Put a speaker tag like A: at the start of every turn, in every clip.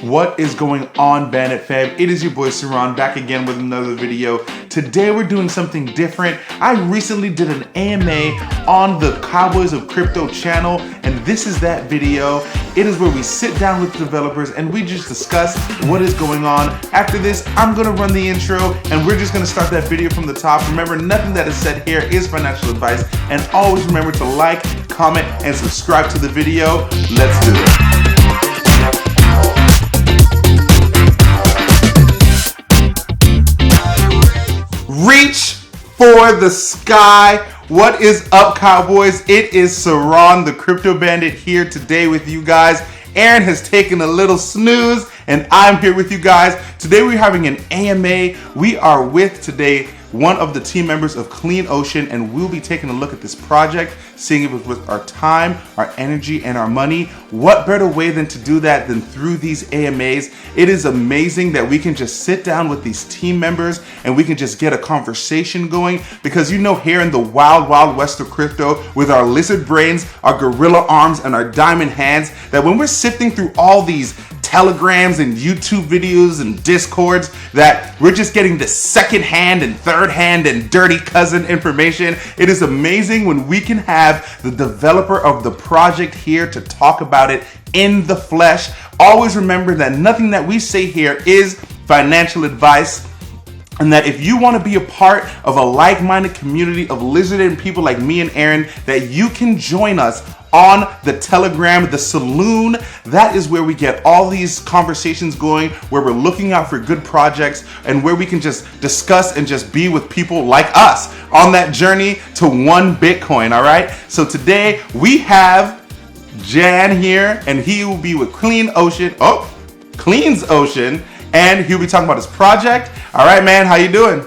A: What is going on, Bandit fam? It is your boy Seron back again with another video. Today we're doing something different. I recently did an AMA on the Cowboys of Crypto channel, and this is that video. It is where we sit down with developers and we just discuss what is going on. After this, I'm gonna run the intro and we're just gonna start that video from the top. Remember, nothing that is said here is financial advice, and always remember to like, comment, and subscribe to the video. Let's do it. Reach for the sky. What is up, Cowboys? It is Seron, the Crypto Bandit, here today with you guys. Aaron has taken a little snooze, and I'm here with you guys. Today we're having an AMA. We are with today one of the team members of CleanOcean, and we'll be taking a look at this project, seeing if it's with our time, our energy, and our money. What better way than to do that than through these AMAs? It is amazing that we can just sit down with these team members and we can just get a conversation going, because you know, here in the wild, wild west of crypto, with our lizard brains, our gorilla arms, and our diamond hands, that when we're sifting through all these telegrams and YouTube videos and discords, that we're just getting the second hand and third hand and dirty cousin information. It is amazing when we can have the developer of the project here to talk about it in the flesh. Always remember that nothing that we say here is financial advice, and that if you want to be a part of a like-minded community of lizarded people like me and Aaron, that you can join us on the Telegram, the Saloon. That is where we get all these conversations going, where we're looking out for good projects and where we can just discuss and just be with people like us on that journey to one Bitcoin, all right? So today we have Jan here, and he will be with CleanOcean. CleanOcean, and he'll be talking about his project. All right, man, how you doing?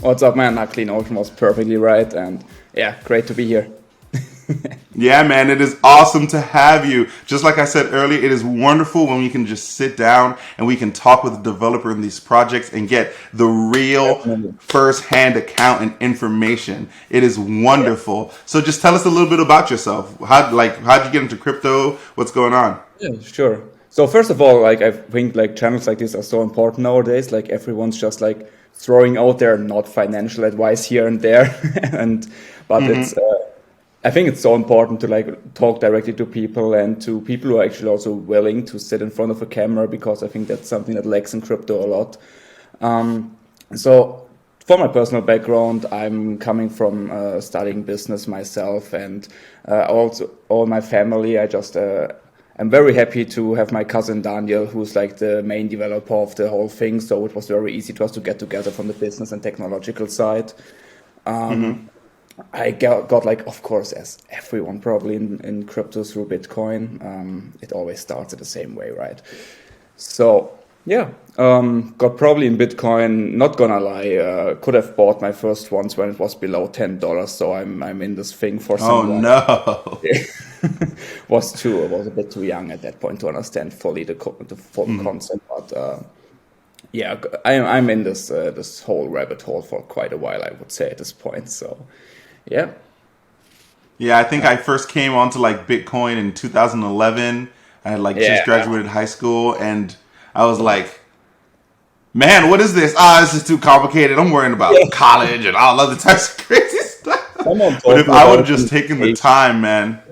B: What's up, man? CleanOcean was perfectly right, and yeah, great to be here.
A: Yeah, man, it is awesome to have you. Just like I said earlier, it is wonderful when we can just sit down and we can talk with the developer in these projects and get the real first-hand account and information. It is wonderful. So just tell us a little bit about yourself. How'd you get into crypto? What's going on?
B: Yeah, sure. So first of all, I think channels like this are so important nowadays. Everyone's just throwing out their not financial advice here and there, but it's. I think it's so important to talk directly to people, and to people who are actually also willing to sit in front of a camera, because I think that's something that lacks in crypto a lot. So for my personal background, I'm coming from studying business myself, and also all my family. I'm very happy to have my cousin Daniel, who's the main developer of the whole thing. So it was very easy to us to get together from the business and technological side. I got of course, as everyone probably in crypto, through Bitcoin. It always starts the same way, right? So yeah, got probably in Bitcoin. Not gonna lie, could have bought my first ones when it was below $10. So I'm in this thing for some.
A: Oh no!
B: was a bit too young at that point to understand fully the full concept, but. Yeah, I'm in this whole rabbit hole for quite a while, I would say, at this point. So, yeah.
A: Yeah, I think I first came onto Bitcoin in 2011. I had just graduated high school, and I was like, man, what is this? This is too complicated. I'm worrying about college and all other types of crazy stuff. But if I would have just taken the time, man.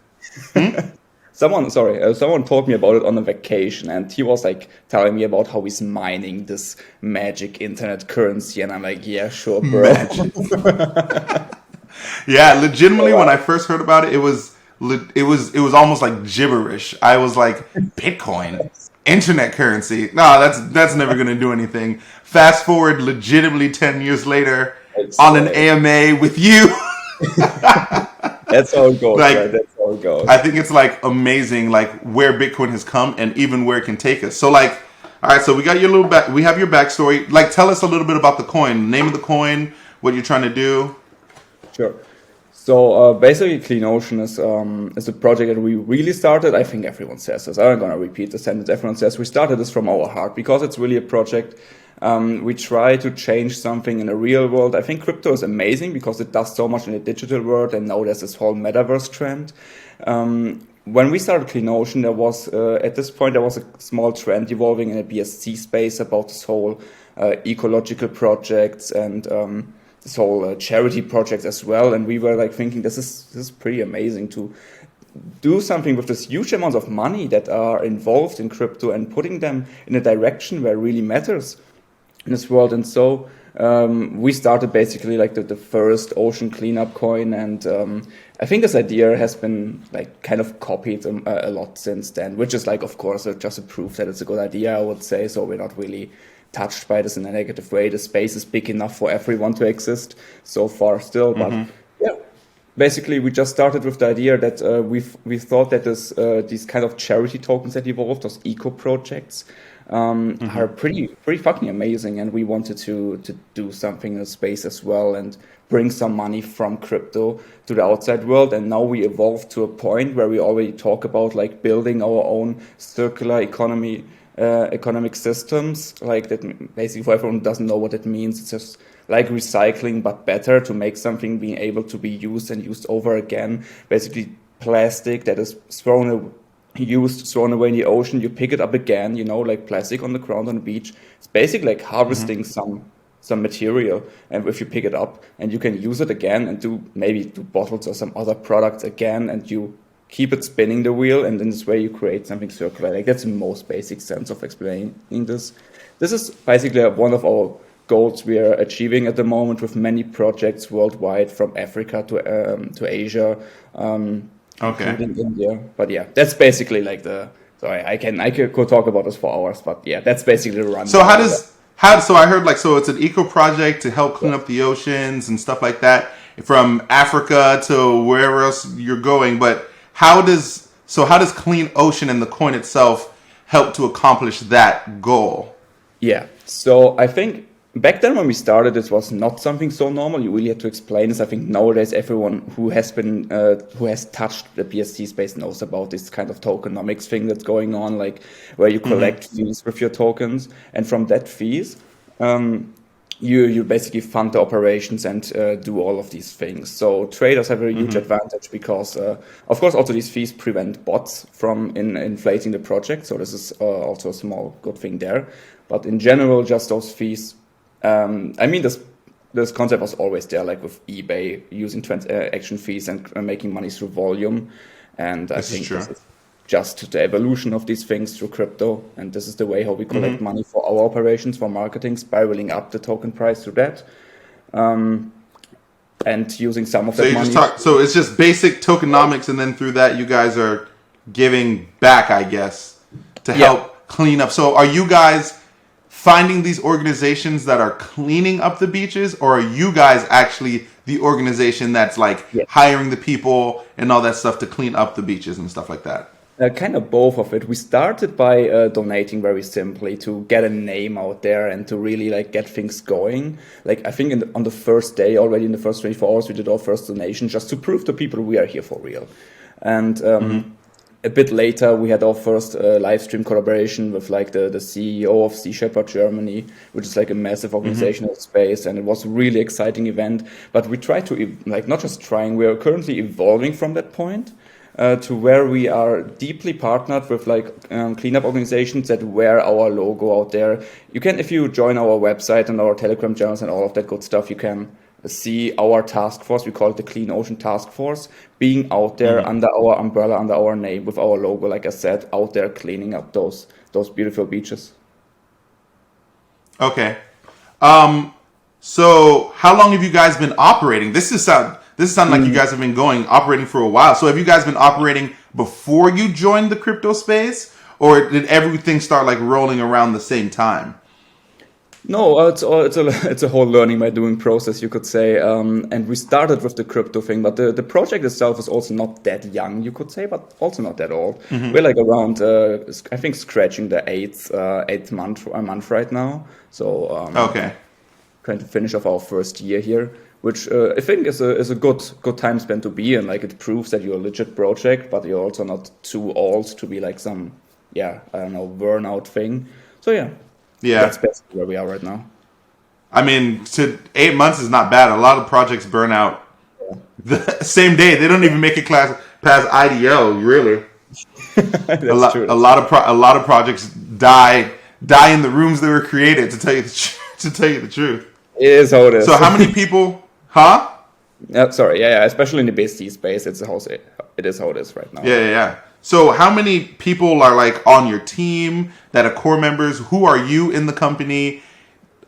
B: Someone told me about it on a vacation, and he was telling me about how he's mining this magic internet currency, and I'm like, yeah, sure, bro.
A: Yeah, legitimately, when I first heard about it, it was almost like gibberish. I was like, Bitcoin, internet currency. No, that's never gonna do anything. Fast forward, legitimately 10 years later, on an AMA with you.
B: That's how it goes. Right? That's how it goes.
A: I think it's amazing, where Bitcoin has come and even where it can take us. So all right, so we got your we have your backstory. Tell us a little bit about the coin, name of the coin, what you're trying to do.
B: Sure. So basically, CleanOcean is a project that we really started. I think everyone says this. I'm not going to repeat the sentence. Everyone says we started this from our heart, because it's really a project. We try to change something in the real world. I think crypto is amazing because it does so much in the digital world, and now there's this whole metaverse trend. when we started CleanOcean, there was at this point there was a small trend evolving in the BSC space about this whole ecological projects and this whole charity projects as well. And we were like thinking, this is pretty amazing to do something with this huge amounts of money that are involved in crypto and putting them in a direction where it really matters in this world. And so we started basically like the first ocean cleanup coin, and I think this idea has been like kind of copied a lot since then, which is like, of course, just a proof that it's a good idea, I would say. So we're not really touched by this in a negative way. The space is big enough for everyone to exist so far still, but yeah. Basically, we just started with the idea that we thought that these kind of charity tokens that evolved, those eco projects, are pretty fucking amazing, and we wanted to do something in the space as well and bring some money from crypto to the outside world. And now we evolved to a point where we already talk about like building our own circular economic systems, like that. Basically, for everyone who doesn't know what it means, it's just like recycling, but better, to make something being able to be used and used over again. Basically, plastic that is thrown away in the ocean, you pick it up again, like plastic on the ground on the beach. It's basically like harvesting some material, and if you pick it up and you can use it again and do bottles or some other products again, and you keep it spinning the wheel, and in this way you create something circular. Like, that's the most basic sense of explaining this. This is basically one of our goals we are achieving at the moment, with many projects worldwide, from Africa to Asia, including India. But yeah, that's basically like I could talk about this for hours, but yeah, that's basically the run.
A: So so I heard so it's an eco project to help clean up the oceans and stuff like that, from Africa to wherever else you're going. But how does CleanOcean and the coin itself help to accomplish that goal?
B: Yeah, so I think back then when we started, it was not something so normal. You really had to explain this. I think nowadays everyone who has touched the BSC space knows about this kind of tokenomics thing that's going on, like where you collect fees with your tokens, and from that fees, you basically fund the operations and do all of these things. So traders have a huge advantage because, of course, also these fees prevent bots from inflating the project. So this is also a small good thing there. But in general, just those fees. This concept was always there, like with eBay using transaction fees and making money through volume. And I think this is just the evolution of these things through crypto. And this is the way how we collect money for our operations, for marketing, spiraling up the token price through that. And using some of that money.
A: So it's just basic tokenomics, and then through that you guys are giving back, I guess, to help clean up. So are you guys finding these organizations that are cleaning up the beaches, or are you guys actually the organization that's hiring the people and all that stuff to clean up the beaches and stuff like that?
B: Kind of both of it. We started by donating very simply to get a name out there and to really get things going. Like, I think on the first day, already in the first 24 hours, we did our first donation just to prove to people we are here for real. And a bit later, we had our first live stream collaboration with the CEO of Sea Shepherd Germany, which is a massive organizational space, and it was a really exciting event. But we tried to not just trying, we are currently evolving from that point to where we are deeply partnered with cleanup organizations that wear our logo out there. You can, if you join our website and our Telegram channels and all of that good stuff, you can see our task force. We call it the CleanOcean Task Force, being out there under our umbrella, under our name, with our logo, like I said, out there cleaning up those beautiful beaches.
A: Okay. So how long have you guys been operating? This sound like you guys have been operating for a while. So have you guys been operating before you joined the crypto space, or did everything start rolling around the same time?
B: No, it's a whole learning by doing process, you could say. And we started with the crypto thing, but the project itself is also not that young, you could say, but also not that old. We're around, I think, scratching the eighth month right now. So trying to finish off our first year here, which I think is a good time spent to be in. It proves that you're a legit project, but you're also not too old to be some burnout thing. So yeah. That's basically where we are right now.
A: I mean, 8 months is not bad. A lot of projects burn out the same day. They don't even make it past IDO, really.
B: That's true.
A: A lot of projects die in the rooms they were created. To tell you to tell you the truth.
B: It is how it is.
A: So how many people? Huh?
B: Sorry, yeah, especially in the BSD space, it is how it is right now.
A: Yeah. So how many people are like on your team that are core members? Who are you in the company?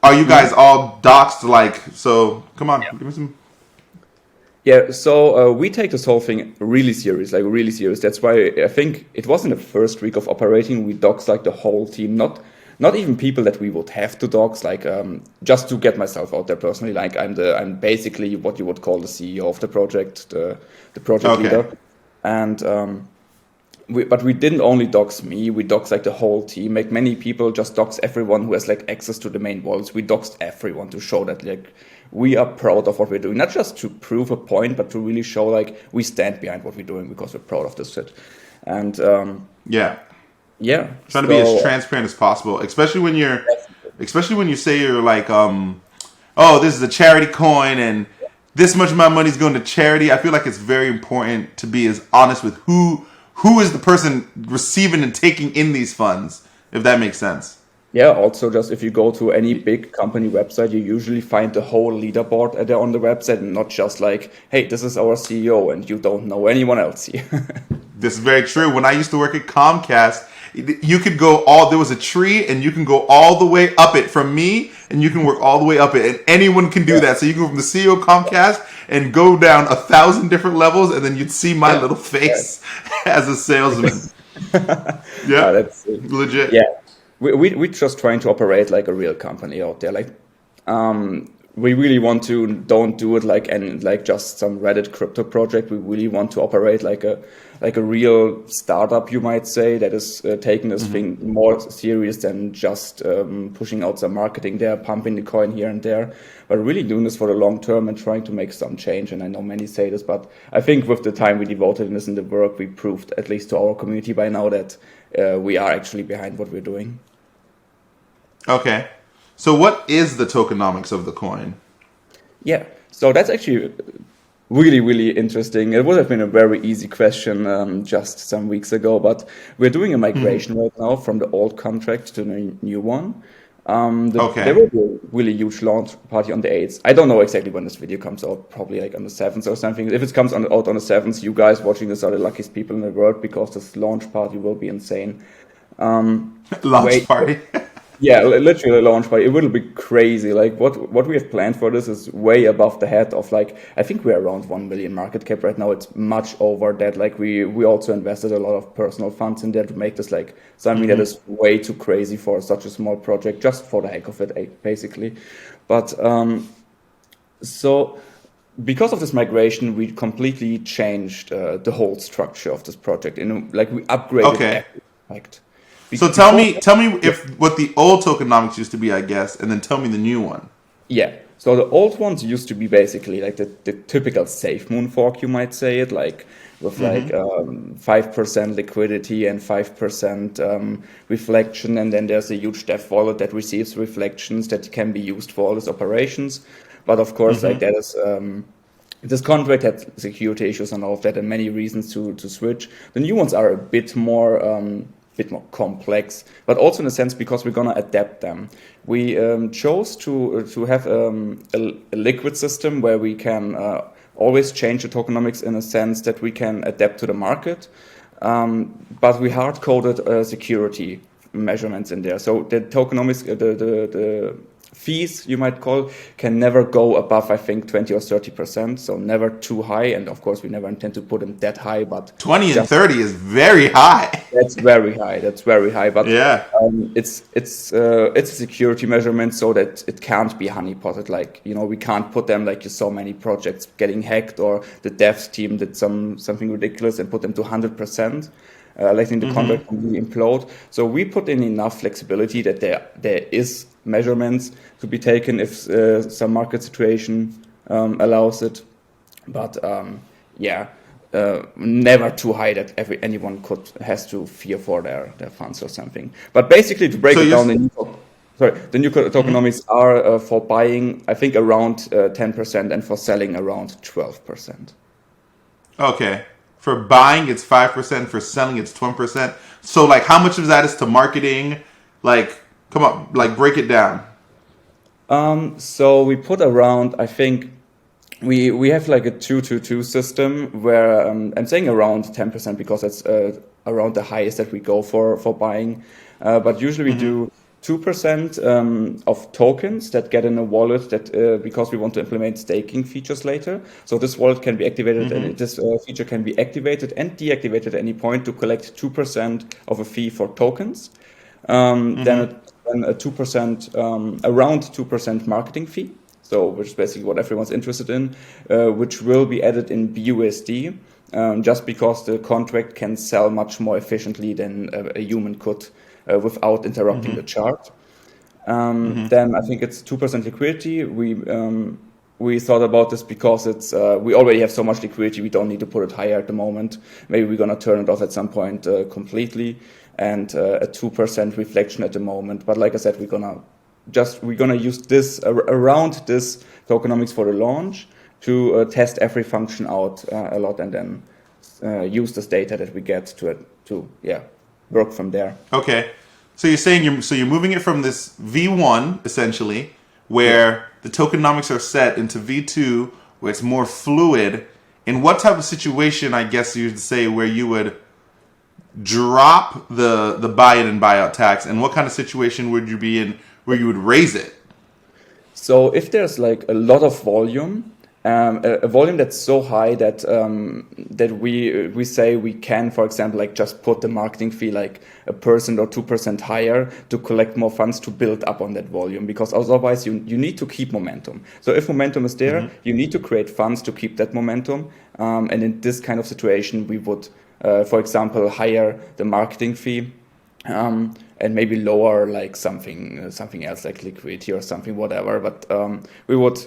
A: Are you guys all doxed? Like, so come on, give me some.
B: Yeah, so we take this whole thing really serious, like really serious. That's why I think it was in the first week of operating, we doxed like the whole team, not even people that we would have to dox, like just to get myself out there personally. Like I'm basically what you would call the CEO of the project, the project leader, and but we didn't only dox me, we doxed like the whole team. Like many people just dox everyone who has like access to the main wallets. We doxed everyone to show that like we are proud of what we're doing, not just to prove a point, but to really show like we stand behind what we're doing because we're proud of this shit. And
A: trying to be as transparent as possible, especially when you say you're like, oh, this is a charity coin and this much of my money is going to charity. I feel like it's very important to be as honest with who is the person receiving and taking in these funds, if that makes sense.
B: Yeah, also just if you go to any big company website, you usually find the whole leaderboard there on the website and not just like, hey, this is our CEO and you don't know anyone else here.
A: This is very true. When I used to work at Comcast, you could there was a tree and you can go all the way up it from me and you can work all the way up it and anyone can do that. So you can go from the CEO of Comcast and go down 1,000 different levels and then you'd see my little face as a salesman. Yeah,
B: that's
A: legit.
B: Yeah. We're just trying to operate like a real company out there. Like, we really want to don't do it like just some Reddit crypto project. We really want to operate like a real startup, you might say, that is taking this thing more serious than just pushing out some marketing there, pumping the coin here and there, but really doing this for the long term and trying to make some change. And I know many say this, but I think with the time we devoted in this and the work, we proved, at least to our community by now, that we are actually behind what we're doing.
A: Okay. So what is the tokenomics of the coin?
B: Yeah, so that's actually really, really interesting. It would have been a very easy question just some weeks ago, but we're doing a migration right now from the old contract to the new one. There will be a really huge launch party on the 8th. I don't know exactly when this video comes out, probably like on the 7th or something. If it comes out on the 7th, you guys watching this are the luckiest people in the world because this launch party will be insane.
A: Launch party?
B: Yeah, literally a launch party. It will be crazy. Like what we have planned for this is way above the head of like, I think we're around 1 million market cap right now. It's much over that. Like we also invested a lot of personal funds in there to make this like something that is way too crazy for such a small project, just for the heck of it, basically. But so because of this migration, we completely changed the whole structure of this project. We upgraded everything.
A: So tell me if what the old tokenomics used to be, I guess, and then tell me the new one.
B: Yeah. So the old ones used to be basically like the typical safe moon fork, you might say it, like with 5% liquidity and 5% reflection, and then there's a huge dev wallet that receives reflections that can be used for all these operations. But of course, like that is this contract had security issues and all of that, and many reasons to switch. The new ones are a bit more complex, but also in a sense because we're gonna adapt them. We chose to have a liquid system where we can always change the tokenomics in a sense that we can adapt to the market, but we hard-coded security measurements in there. So the tokenomics, the fees, you might call, can never go above, I think, 20 or 30%. So never too high. And of course, we never intend to put them that high. But
A: 20 and 30 is very high.
B: That's very high. But yeah, it's a security measurement so that it can't be honeypotted. Like, we can't put them like you saw many projects getting hacked or the devs team did something ridiculous and put them to 100%. Letting the contract completely implode. So we put in enough flexibility that there is measurements to be taken if some market situation allows it. But never too high that anyone has to fear for their funds or something. But basically, to break it down, the new tokenomics are for buying, I think, around 10% and for selling around 12%.
A: Okay. For buying, it's 5%. For selling, it's 20%. So, like, how much of that is to marketing? Like, come on, like, break it down.
B: So we put around, I think, we have like a 2-2-2 system where I'm saying around 10% because that's around the highest that we go for buying. But usually we do 2% of tokens that get in a wallet that because we want to implement staking features later. So this wallet can be activated and this feature can be activated and deactivated at any point to collect 2% of a fee for tokens. Then a 2%, around 2% marketing fee. So, which is basically what everyone's interested in, which will be added in BUSD, just because the contract can sell much more efficiently than a human could without interrupting the chart. Then I think it's 2% liquidity. We thought about this because it's we already have so much liquidity, we don't need to put it higher at the moment. Maybe we're gonna turn it off at some point completely, and a 2% reflection at the moment. But like I said, we're gonna use this around this tokenomics for the launch to test every function out a lot, and then use this data that we get to work from there.
A: Okay. So you're saying you're moving it from this V1 essentially, where the tokenomics are set, into V2, where it's more fluid. In what type of situation, I guess you'd say, where you would drop the buy-in and buyout tax, and what kind of situation would you be in where you would raise it?
B: So if there's like a lot of volume, a volume that's so high that that we say we can, for example, like just put the marketing fee like 1% or 2% higher to collect more funds to build up on that volume, because otherwise you need to keep momentum. So if momentum is there, you need to create funds to keep that momentum. And in this kind of situation, we would, for example, higher the marketing fee. And maybe lower like something else like liquidity or something, whatever. But we would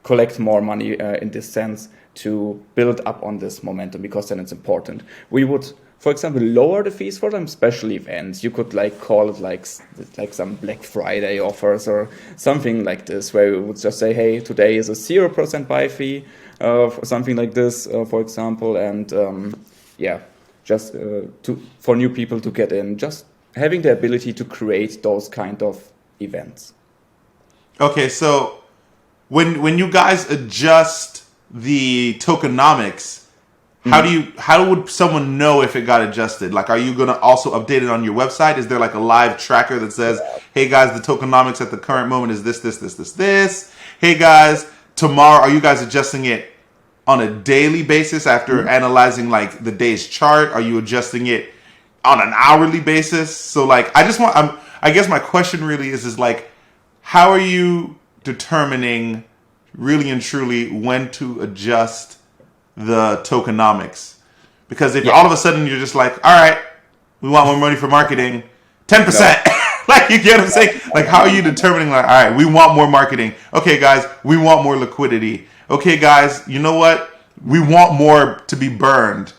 B: collect more money in this sense to build up on this momentum, because then it's important. We would, for example, lower the fees for some special events. You could like call it like some Black Friday offers or something like this, where we would just say, hey, today is a 0% buy fee, or something like this, for example, and just for new people to get in, just having the ability to create those kind of events.
A: Okay, so when you guys adjust the tokenomics, how would someone know if it got adjusted? Like, are you going to also update it on your website? Is there like a live tracker that says, hey guys, the tokenomics at the current moment is this? Hey guys, tomorrow, are you guys adjusting it on a daily basis after analyzing like the day's chart? Are you adjusting it on an hourly basis? So like, I guess my question really is like, how are you determining really and truly when to adjust the tokenomics? Because if all of a sudden you're just like, all right, we want more money for marketing, 10%. Like, you get what I'm saying? Like, how are you determining like, all right, we want more marketing. Okay, guys, we want more liquidity. Okay, guys, you know what? We want more to be burned.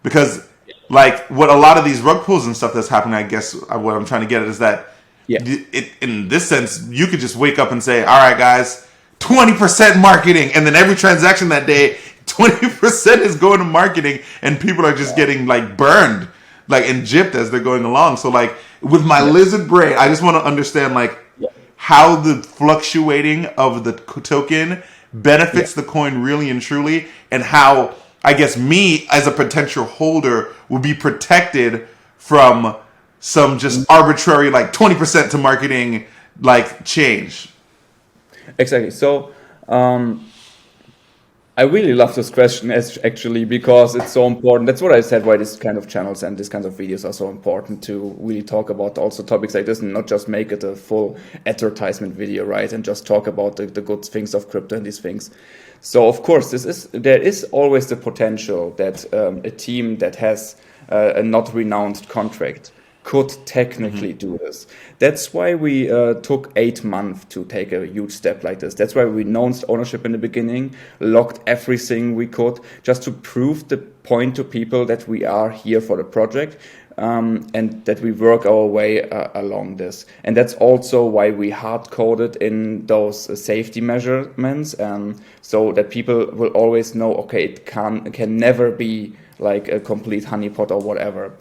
A: Because like what a lot of these rug pulls and stuff that's happening, I guess what I'm trying to get at is that in this sense, you could just wake up and say, all right, guys, 20% marketing. And then every transaction that day, 20% is going to marketing, and people are just getting like burned, like and gypped as they're going along. So like with my lizard brain, I just want to understand like how the fluctuating of the token benefits the coin really and truly, and how I guess me as a potential holder will be protected from some just arbitrary like 20% to marketing like change.
B: Exactly. So I really love this question actually, because it's so important. That's what I said, why this kind of channels and this kind of videos are so important, to really talk about also topics like this and not just make it a full advertisement video, right? And just talk about the good things of crypto and these things. So of course, there is always the potential that a team that has a not renowned contract could technically do this. That's why we took 8 months to take a huge step like this. That's why we announced ownership in the beginning, locked everything we could, just to prove the point to people that we are here for the project, and that we work our way along this. And that's also why we hard-coded in those safety measurements, so that people will always know, okay, it can never be like a complete honeypot or whatever.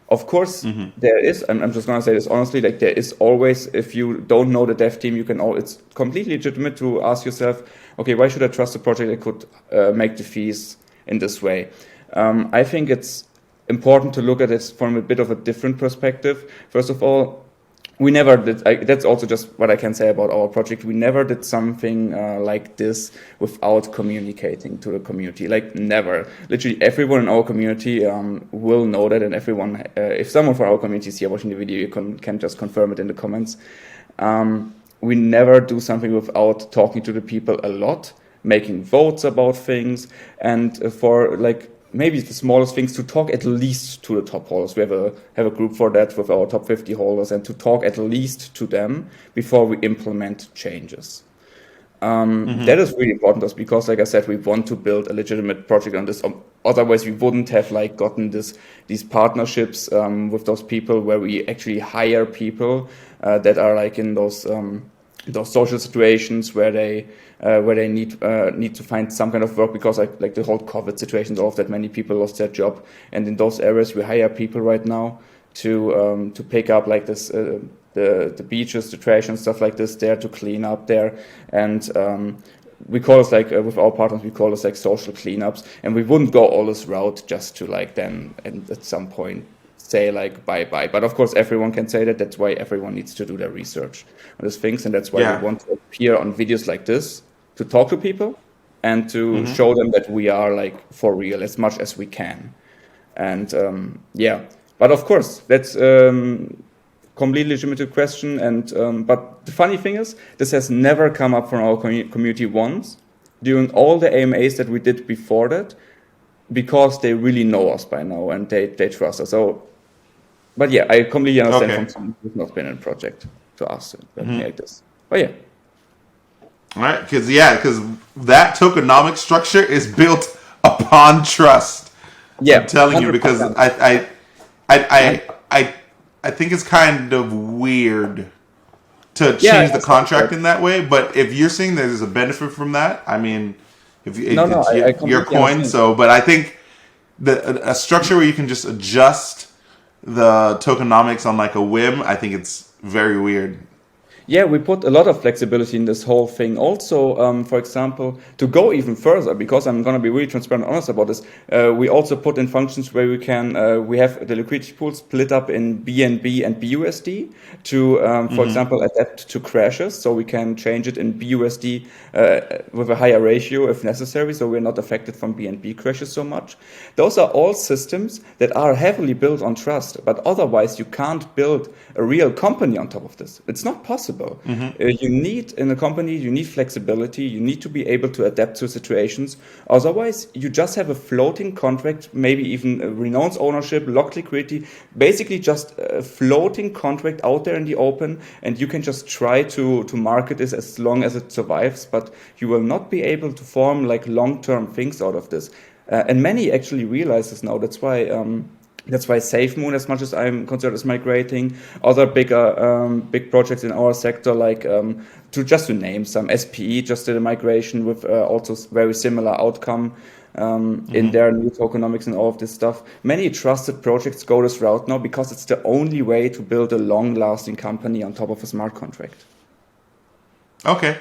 B: Of course, there is, and I'm just going to say this honestly, like there is always, if you don't know the dev team, it's completely legitimate to ask yourself, okay, why should I trust a project that could make the fees in this way? I think it's important to look at it from a bit of a different perspective. First of all, we never did, that's also just what I can say about our project. We never did something like this without communicating to the community, like never. Literally everyone in our community will know that, and everyone, if someone from our community is here watching the video, you can just confirm it in the comments. We never do something without talking to the people a lot, making votes about things, and for like, maybe the smallest things, to talk at least to the top holders. We have a group for that with our top 50 holders, and to talk at least to them before we implement changes. That is really important to us because, like I said, we want to build a legitimate project on this. Otherwise, we wouldn't have like gotten these partnerships with those people where we actually hire people that are like in those social situations where they need to find some kind of work because like the whole COVID situation, all of that, many people lost their job, and in those areas we hire people right now to pick up like this the beaches, the trash and stuff like this there, to clean up there, and we call it like with our partners we call it like social cleanups, and we wouldn't go all this route just to like then and at some point say like bye. But of course everyone can say that. That's why everyone needs to do their research on these things, and that's why we want to appear on videos like this to talk to people and to show them that we are like for real as much as we can. And but of course that's completely legitimate question. And but the funny thing is, this has never come up from our community once during all the AMAs that we did before that, because they really know us by now and they trust us. So, but yeah, I completely understand from someone who's not been in a project to ask something like this. But yeah.
A: All right, because that tokenomics structure is built upon trust.
B: Yeah,
A: I'm telling 100%. You, because I think it's kind of weird to change the contract in that way. But if you're saying there's a benefit from that, I mean, if it's your coin. So, but I think a structure where you can just adjust the tokenomics on like a whim, I think it's very weird.
B: Yeah, we put a lot of flexibility in this whole thing. Also, for example, to go even further, because I'm going to be really transparent and honest about this, we also put in functions where we can, we have the liquidity pool split up in BNB and BUSD to, for example, adapt to crashes. So we can change it in BUSD with a higher ratio if necessary, so we're not affected from BNB crashes so much. Those are all systems that are heavily built on trust, but otherwise you can't build a real company on top of this. It's not possible. You need, in a company, you need flexibility. You need to be able to adapt to situations. Otherwise, you just have a floating contract, maybe even renounced ownership, locked liquidity, basically just a floating contract out there in the open, and you can just try to market this as long as it survives, but you will not be able to form like long-term things out of this. And many actually realize this now. That's why SafeMoon, as much as I'm concerned, is migrating. Other big projects in our sector, like to name some, SPE just did a migration with also very similar outcome in their new tokenomics and all of this stuff. Many trusted projects go this route now because it's the only way to build a long-lasting company on top of a smart contract.
A: Okay,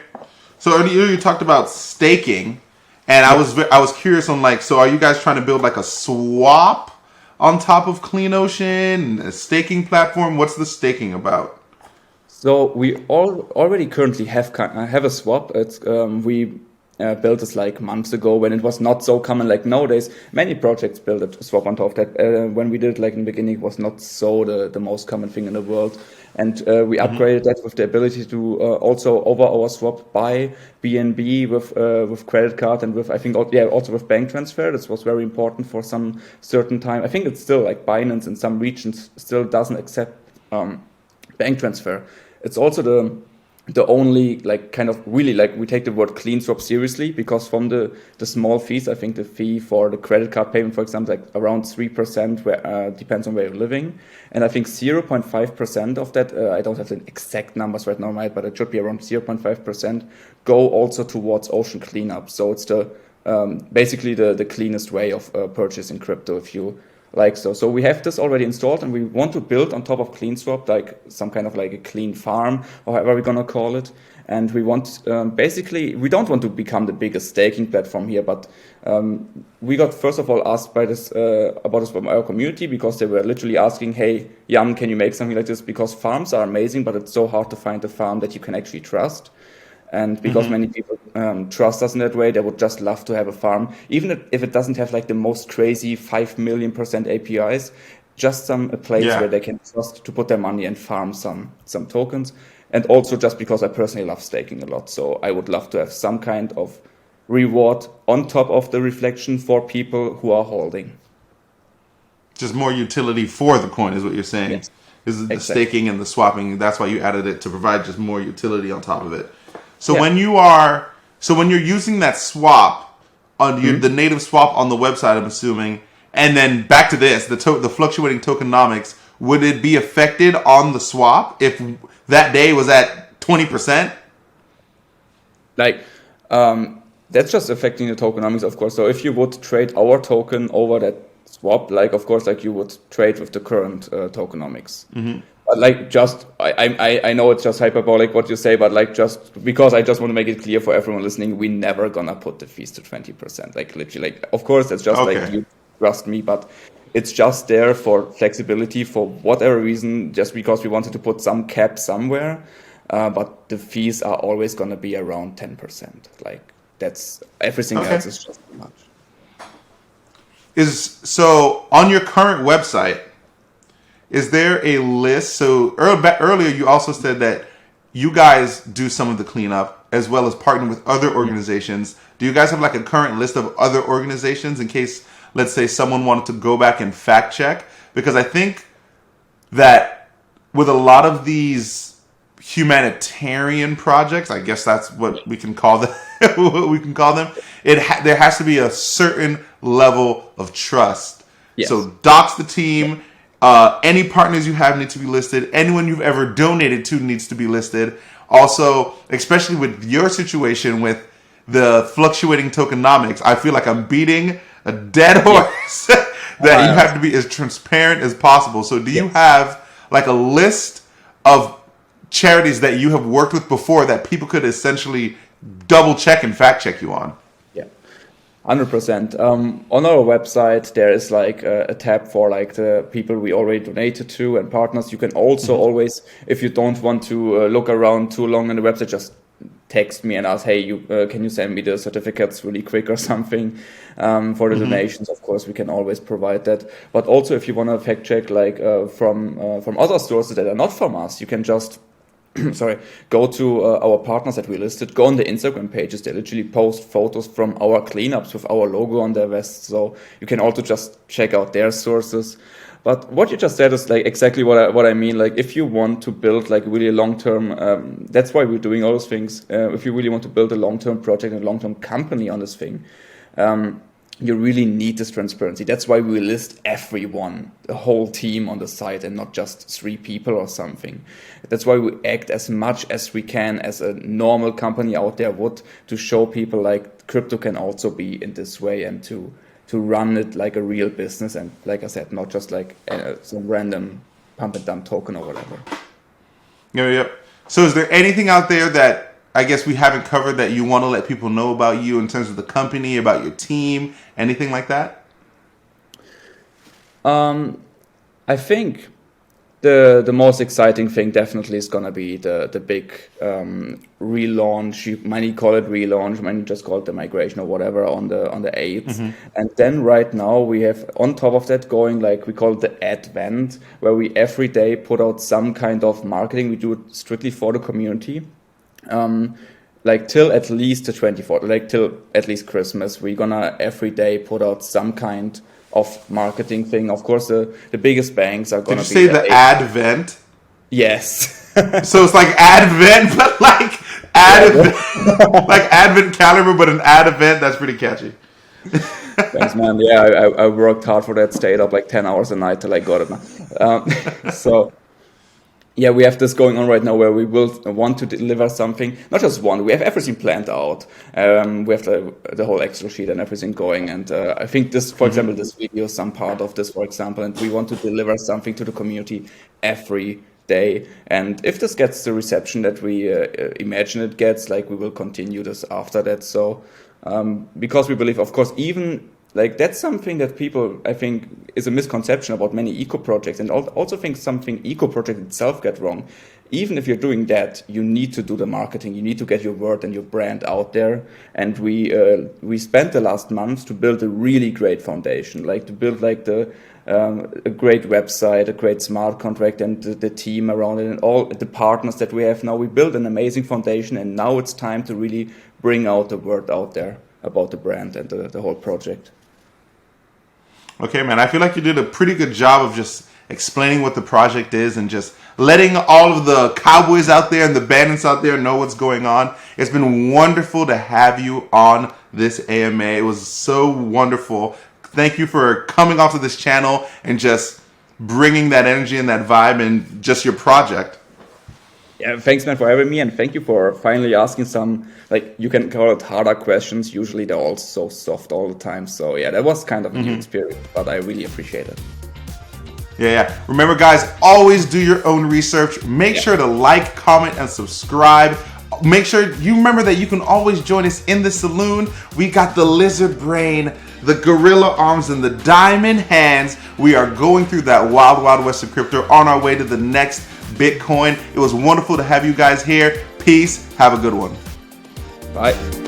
A: so earlier you talked about staking, and I was curious on like, so are you guys trying to build like a swap on top of CleanOcean, a staking platform? What's the staking about? So
B: we already currently have a swap. It's we built this like months ago when it was not so common. Like nowadays, many projects build a swap on top of that. When we did it like in the beginning, it was not so the most common thing in the world. And we upgraded that with the ability to also over our swap buy BNB with credit card and with, I think, also with bank transfer. This was very important for some certain time. I think it's still like Binance in some regions still doesn't accept bank transfer. It's also the only like kind of really like we take the word clean swap seriously, because from the small fees, I think the fee for the credit card payment, for example, like around 3%, where depends on where you're living, and I think 0.5% of that, I don't have the exact numbers right now, but it should be around 0.5%, go also towards ocean cleanup. So it's the basically the cleanest way of purchasing crypto, if you like. So we have this already installed, and we want to build on top of CleanSwap like some kind of like a clean farm, or however we're gonna call it. And we want basically, we don't want to become the biggest staking platform here, but we got first of all asked by this about this from our community, because they were literally asking, hey Jan, can you make something like this, because farms are amazing, but it's so hard to find a farm that you can actually trust. And because many people trust us in that way, they would just love to have a farm, even if it doesn't have like the most crazy 5 million% APIs, just a place where they can trust to put their money and farm some tokens. And also just because I personally love staking a lot. So I would love to have some kind of reward on top of the reflection for people who are holding.
A: Just more utility for the coin is what you're saying.
B: Yes.
A: Is the staking and the swapping. That's why you added it, to provide just more utility on top of it. So when you're using that swap on the native swap on the website, I'm assuming, and then back to this, the fluctuating tokenomics, would it be affected on the swap if that day was at 20%?
B: Like, that's just affecting the tokenomics, of course. So if you would trade our token over that swap, like, of course, like you would trade with the current tokenomics. But like, just, I know it's just hyperbolic what you say, but like, just because I just want to make it clear for everyone listening, we never gonna put the fees to 20%. Like, literally, like, of course, it's just like, you trust me, but it's just there for flexibility for whatever reason, just because we wanted to put some cap somewhere. But the fees are always going to be around 10%. Like, that's everything else is just too much.
A: So on your current website, is there a list? So earlier you also said that you guys do some of the cleanup as well as partner with other organizations. Do you guys have like a current list of other organizations in case, let's say, someone wanted to go back and fact check? Because I think that with a lot of these humanitarian projects, I guess that's what we can call them. There has to be a certain level of trust. Yes. So docs the team. Any partners you have need to be listed. Anyone you've ever donated to needs to be listed. Also, especially with your situation with the fluctuating tokenomics, I feel like I'm beating a dead horse that you have to be as transparent as possible. So do you have like a list of charities that you have worked with before that people could essentially double check and fact check you on?
B: 100%. On our website, there is like a tab for like the people we already donated to and partners. You can also always, if you don't want to look around too long on the website, just text me and ask, hey, can you send me the certificates really quick or something for the donations? Of course, we can always provide that. But also, if you want to fact check like from other sources that are not from us, you can just go to our partners that we listed, go on the Instagram pages. They literally post photos from our cleanups with our logo on their vests. So you can also just check out their sources. But what you just said is like exactly what I mean. Like if you want to build like really a long-term, that's why we're doing all those things. If you really want to build a long-term project and a long-term company on this thing, you really need this transparency. That's why we list everyone, the whole team on the site, and not just 3 people or something. That's why we act as much as we can as a normal company out there would, to show people like crypto can also be in this way, and to run it like a real business. And like I said, not just like some random pump and dump token or whatever.
A: Yeah. So is there anything out there that I guess we haven't covered that you want to let people know about you in terms of the company, about your team, anything like that?
B: I think the most exciting thing definitely is gonna be the big relaunch. You might call it relaunch, might just call it the migration or whatever on the 8th. And then right now we have on top of that going, like we call it the Advent, where we every day put out some kind of marketing. We do it strictly for the community. Like till at least the 24th, like till at least Christmas, we're gonna every day put out some kind of marketing thing. Of course, the biggest banks are gonna be.
A: Did you say the Advent?
B: Yes.
A: So it's like Advent, but like like Advent calendar, but an ad event. That's pretty catchy.
B: Thanks, man. Yeah, I worked hard for that. Stayed up like 10 hours a night till I got it. So yeah, we have this going on right now where we will want to deliver something, not just one, we have everything planned out. We have the whole Excel sheet and everything going. And I think this, for example, this video is some part of this, for example, and we want to deliver something to the community every day. And if this gets the reception that we imagine it gets, like, we will continue this after that. So because we believe, of course, even like that's something that people, I think, is a misconception about many eco projects, and also think something eco project itself get wrong. Even if you're doing that, you need to do the marketing. You need to get your word and your brand out there. And we spent the last months to build a really great foundation, like to build like a great website, a great smart contract, and the team around it, and all the partners that we have now. We built an amazing foundation, and now it's time to really bring out the word out there about the brand and the whole project.
A: Okay, man, I feel like you did a pretty good job of just explaining what the project is and just letting all of the cowboys out there and the bandits out there know what's going on. It's been wonderful to have you on this AMA. It was so wonderful. Thank you for coming onto this channel and just bringing that energy and that vibe and just your project.
B: Yeah, thanks, man, for having me, and thank you for finally asking some, like, you can call it harder questions. Usually they're all so soft all the time. So yeah, that was kind of a new experience, but I really appreciate it.
A: Yeah. Remember, guys, always do your own research. Make sure to like, comment, and subscribe. Make sure you remember that you can always join us in the saloon. We got the lizard brain, the gorilla arms, and the diamond hands. We are going through that wild, wild west of crypto on our way to the next Bitcoin. It was wonderful to have you guys here. Peace. Have a good one.
B: Bye.